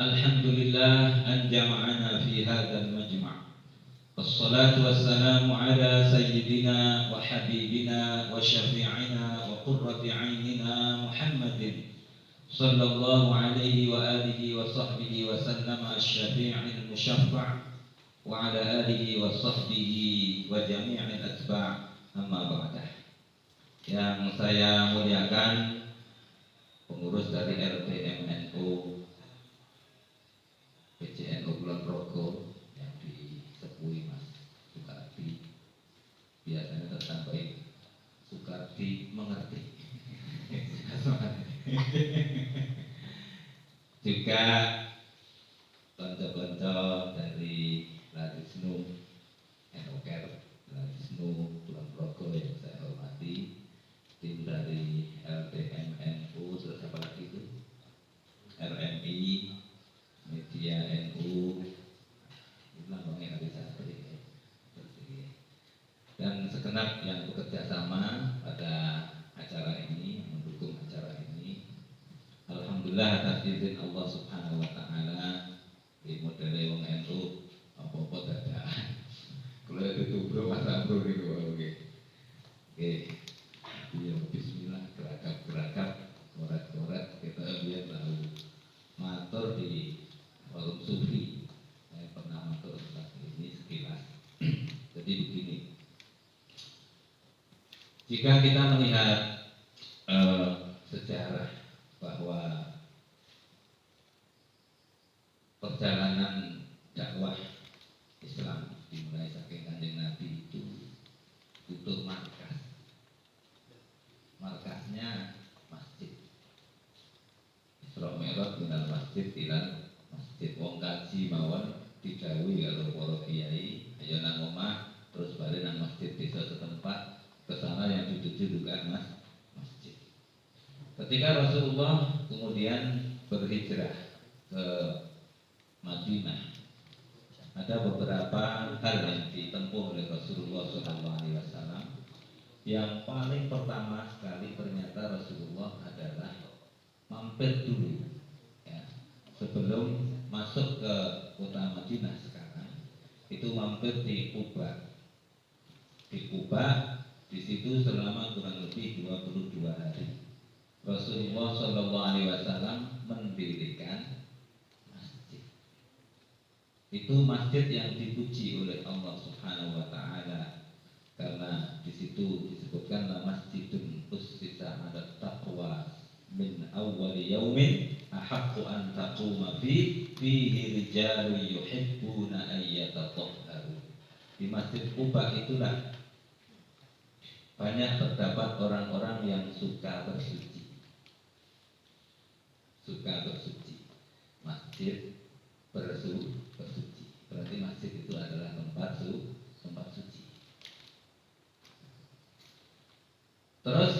Alhamdulillah an jama'ana fi hadzal majma'. Wassalatu wassalamu ala sayyidina wa habibina wa syafi'ina wa qurrati 'ainina Muhammadin sallallahu alaihi wa alihi wa sahbihi wa sallama asy-syafi'il musyaffa' wa ala alihi wa sahbihi wa jami'il atba'. Amma ba'dah. Yang saya muliakan pengurus dari LPMNU PCNU Kulon Progo yang disepui Mas Sukardi, biasanya tersampaikan Sukardi mengerti. Juga konco-konco dari Larisnu Enoker, Larisnu Kulon Progo yang saya hormati, tim dari LPMNU, terus apa lagi itu, RMI, Media NU, itu lambangnya hari santri, dan segenap yang bekerja sama pada acara ini, mendukung acara ini. Alhamdulillah atas izin Allah Subhanahu Wa Taala di model wong NU apa-apa dadaan. Kalau itu bro masa bro itu oke. Ya Bismillah, gerakap korat-korat kita biar tahu matur di forum sufi. Saya pernah matur tentang ini sekilas. Jadi begini, jika kita melihat sejarah bahwa perjalanan dakwah Islam dimulai saking Kanjeng Nabi itu butuh markas. Markasnya masjid. Isra Mi'raj minal masjid ilal masjid. Wong kaji mawon didhawuhi karo para kiai, ayo nang omah terus bali nang masjid desa setempat, kesana yang dituju juga masjid. Ketika Rasulullah kemudian berhijrah ke Madinah, ada beberapa hal yang ditempuh oleh Rasulullah SAW. Yang paling pertama sekali ternyata Rasulullah adalah mampir dulu, ya, sebelum masuk ke kota Madinah sekarang, itu mampir di Quba. Di Quba, di situ selama kurang lebih 22 hari. Rasulullah SAW mendirikan masjid. Itu masjid yang dipuji oleh Allah Subhanahu Wa Taala. Karena di situ disebutkan masjidun ussisa 'ala taqwa min awwal yaumin ahaqqu an taquma fihi rijalun yuhibbuna an yatatahharu. Di Masjid Quba itulah banyak terdapat orang-orang yang suka bersuci. Suka bersuci. Masjid bersuci. Berarti masjid itu adalah tempat suci. Terus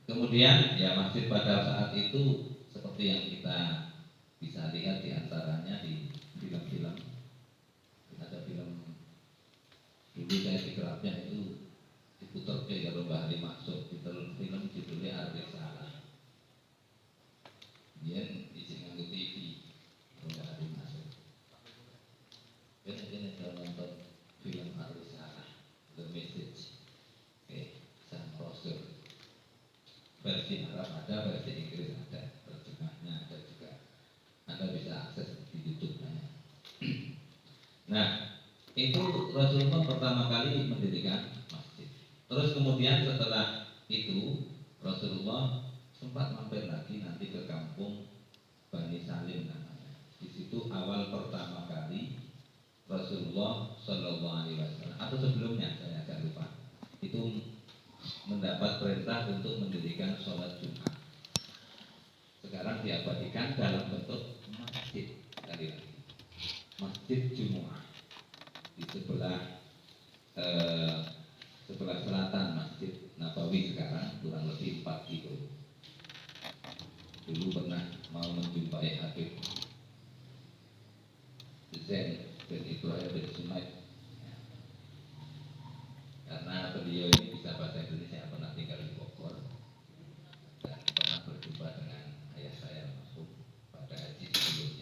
kemudian ya masjid pada saat itu seperti yang kita bisa lihat diantaranya di film-film. Ada film dulu saya dikerapnya itu diputar ke kalau Mbah Ali Maksud, film judulnya Ar-Risalah. Dia izin nganggo TV Mbah Ali Maksud. Ini kalau nonton film Ar-Risalah, The Message. Sang Rasul. Versi Arab ada, versi Inggris ada, terjemahnya ada juga. Anda bisa akses di YouTube-nya. Nah, itu Rasulullah pertama kali mendirikan masjid. Terus kemudian setelah itu Rasulullah sempat mampir lagi nanti ke kampung Bani Salim namanya. Di situ awal pertama kali Rasulullah SAW atau sebelumnya saya agak lupa, itu mendapat perintah untuk mendirikan sholat Jumat. Sekarang diabadikan dalam bentuk masjid, sekali lagi, Masjid Jumat di sebelah selatan Masjid Nabawi sekarang kurang lebih 4 kilo. Dulu pernah mau menjumpai Habib Zain bin Ibrahim bin Sumaid, karena beliau ini bisa bahasa Indonesia, pernah tinggal di Bogor dan pernah berjumpa dengan ayah saya almarhum pada haji sebelum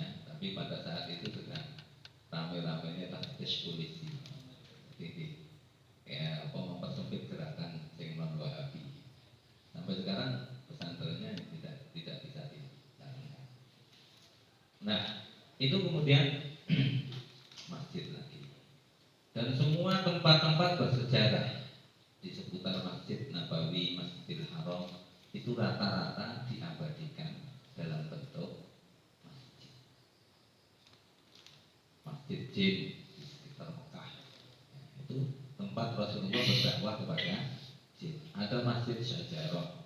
titik ya apa mempersempit gerakan sing non Wahabi. Sampai sekarang pesantrennya tidak bisa dijalankan. Nah, itu kemudian masjid lagi. Dan semua tempat-tempat bersejarah di seputar Masjid Nabawi, Masjidil Haram itu rata-rata diabadikan dalam bentuk masjid. Masjid Jin di sekitar Mekah. Itu tempat Rasulullah berdakwah kepada jin. Ada Masjid Syajarah.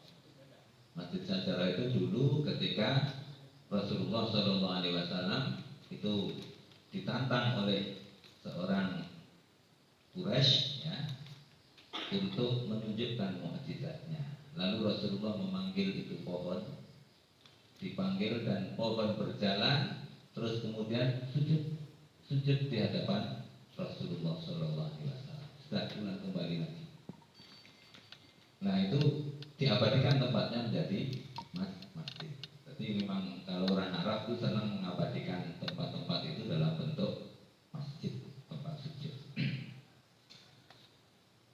Masjid Syajarah itu dulu ketika Rasulullah SAW itu ditantang oleh seorang Quraisy ya untuk menunjukkan mukjizatnya. Lalu Rasulullah memanggil itu pohon, dipanggil dan pohon berjalan, terus kemudian sujud di hadapan Rasulullah SAW. Sudah pulang kembali lagi. Nah itu diabadikan tempatnya menjadi masjid. Jadi memang kalau orang Arab itu senang mengabadikan tempat-tempat itu dalam bentuk masjid, tempat sujud.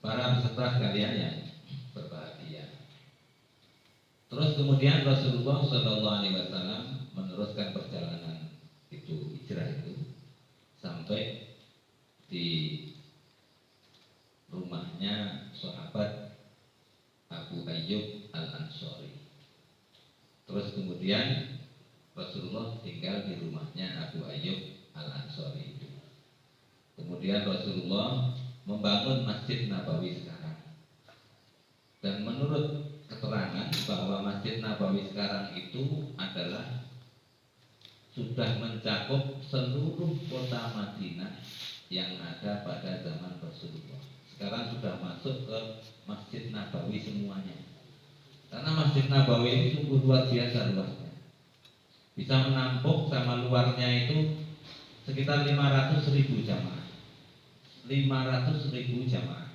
Para peserta sekalian yang berbahagia. Terus kemudian Rasulullah SAW meneruskan perjalanan itu hijrah itu sampai di rumahnya sahabat Abu Ayyub Al-Ansari. Terus kemudian Rasulullah tinggal di rumahnya Abu Ayyub Al-Ansari itu. Kemudian Rasulullah membangun Masjid Nabawi sekarang. Dan menurut keterangan bahwa Masjid Nabawi sekarang itu adalah sudah mencakup seluruh kota Madinah yang ada pada zaman Rasulullah. Sekarang sudah masuk ke Masjid Nabawi semuanya. Karena Masjid Nabawi ini sungguh luar biasa luasnya. Bisa menampung sama luarnya itu sekitar 500.000 jamaah. 500.000 jamaah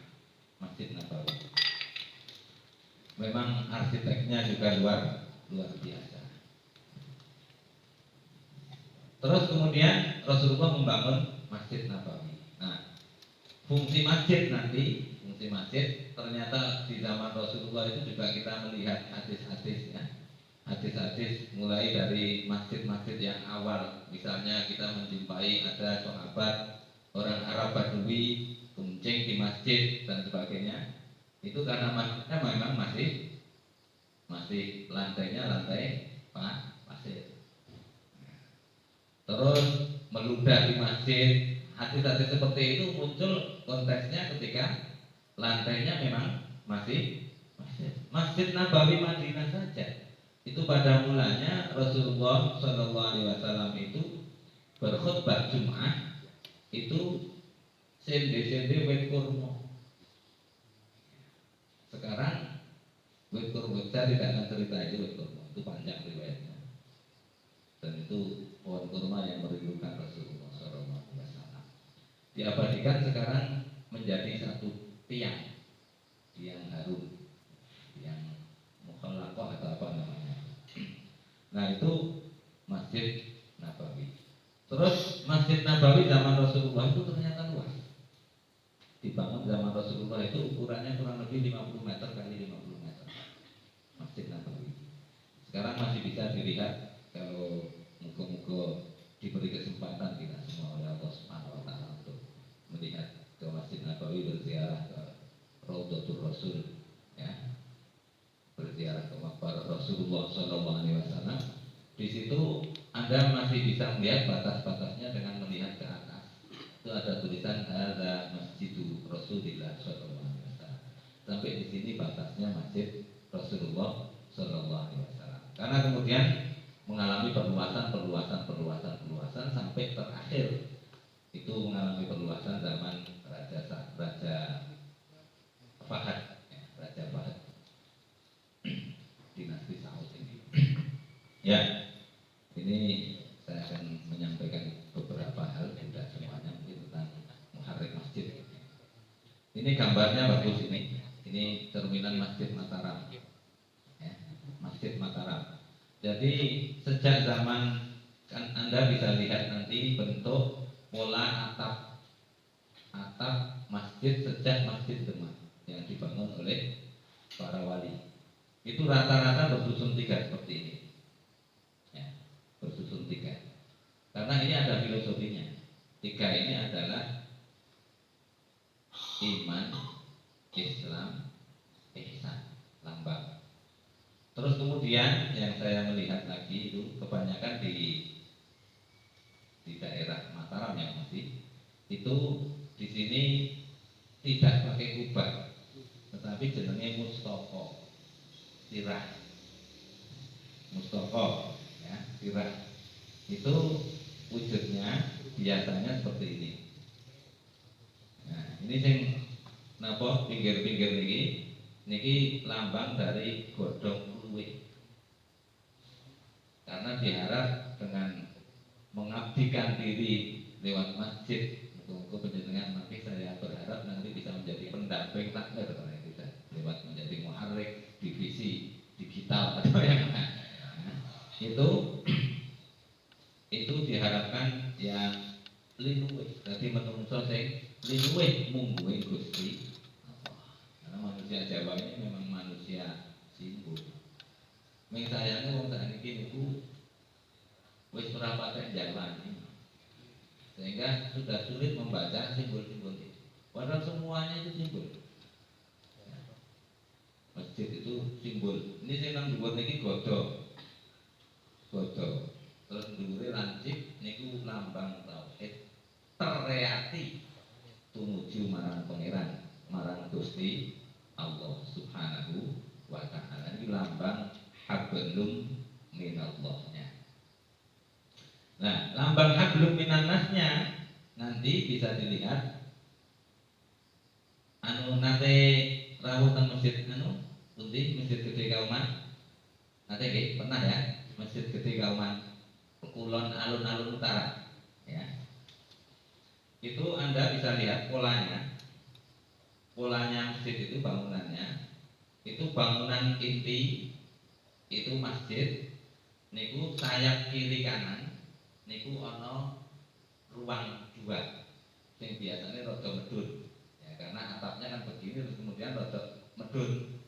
Masjid Nabawi. Memang arsiteknya juga luar biasa. Terus kemudian Rasulullah membangun Masjid Nabawi. Nah, fungsi masjid ternyata di zaman Rasulullah itu juga kita melihat hadis-hadis ya. Hadis-hadis mulai dari masjid-masjid yang awal. Misalnya kita menjumpai ada sahabat orang Arab Badui kencing di masjid dan sebagainya. Itu karena masjidnya memang masih lantainya lantai pasir. Terus meludah di masjid. Hadis-hadis seperti itu muncul konteksnya ketika lantainya memang masih Masjid Nabawi Madinah saja. Itu pada mulanya Rasulullah SAW itu berkhutbah Jumat itu sende-sende wit kurma. Sekarang wit kurma, saya tidak akan cerita itu wit kurma, itu panjang riwayatnya. Dan itu pohon kurma yang merindukan Rasulullah SAW. Diabadikan sekarang menjadi satu tiang harum, yang mukhallaqah atau apa namanya. Nah itu Masjid Nabawi. Terus Masjid Nabawi zaman Rasulullah itu ternyata luas. Dibangun zaman Rasulullah itu ukurannya kurang lebih 50 meter kali 50 meter. Masjid Nabawi. Sekarang masih bisa dilihat kalau muka-muka diberi kesempatan kita semua oleh Allah Subhanahu wa taala untuk melihat ke Masjid Nabawi, berziarah ke Raudhatul Rasul ya. Berziarah ke makam Rasulullah SAW. Di situ Anda masih bisa melihat batas-batasnya dengan melihat ke atas. Itu ada tulisan ada Masjidu Rasulillah SAW. Sampai di sini batasnya Masjid Rasulullah SAW. Karena kemudian mengalami perluasan sampai terakhir itu mengalami perluasan zaman Raja Fahad, ya, Raja Fahad dinasti Saud ini. Ya, ini saya akan menyampaikan beberapa hal, tidak semuanya mungkin tentang muharrik masjid. Ini gambarnya bagus ini. Ini cerminan Masjid Mataram. Ya, Masjid Mataram. Jadi sejak zaman kan Anda bisa lihat nanti bentuk pola atap masjid masjid sejak Masjid Demak yang dibangun oleh para wali. Itu rata-rata bersusun tiga seperti ini, ya, bersusun tiga. Karena ini ada filosofinya. Tiga ini adalah iman, Islam, ihsan, lambang. Terus kemudian yang saya melihat lagi itu kebanyakan di daerah Mataram yang masih itu di sini tidak pakai kubah, tetapi jenenge mustoko, sirah, mustoko, ya, sirah. Itu wujudnya biasanya seperti ini. Nah, ini sing napa pinggir-pinggir niki lambang dari godhong luwih. Karena diharap dengan mengabdikan diri lewat masjid, untuk penjenengan nanti saya berharap nanti bisa menjadi pendamping takmir lewat menjadi muharrik divisi digital atau yang lain. Itu diharapkan ya linuwih. Jadi menungso sing linuwih mungguhe Gusti Allah. Karena manusia Jawa ini memang manusia simbol. Ming sayangnya wong sakniki niku wis ora patek jalani. Sehingga sudah sulit membaca simbol-simbol itu. Padahal semuanya itu simbol. Masjid itu simbol. Ini sing nang dhuwur niki godho. Godho. Terus dhuwure lancip niku lambang tauhid. Tereati tumuju marang pangeran, marang Gusti Allah Subhanahu wa taala. Ini lambang hablum minallahnya. Nah, lambang hablum minannasnya nanti bisa dilihat nate rawuh teng masjid pundi Masjid Gede Kauman. Nate nggih pernah ya Masjid Gede Kauman Kulon alun-alun utara ya. Itu Anda bisa lihat polanya masjid itu bangunannya itu bangunan inti itu masjid niku sayap kiri kanan niku ana ruang dua yang biasanya rada medun ya, karena atapnya kan begini terus kemudian rada medun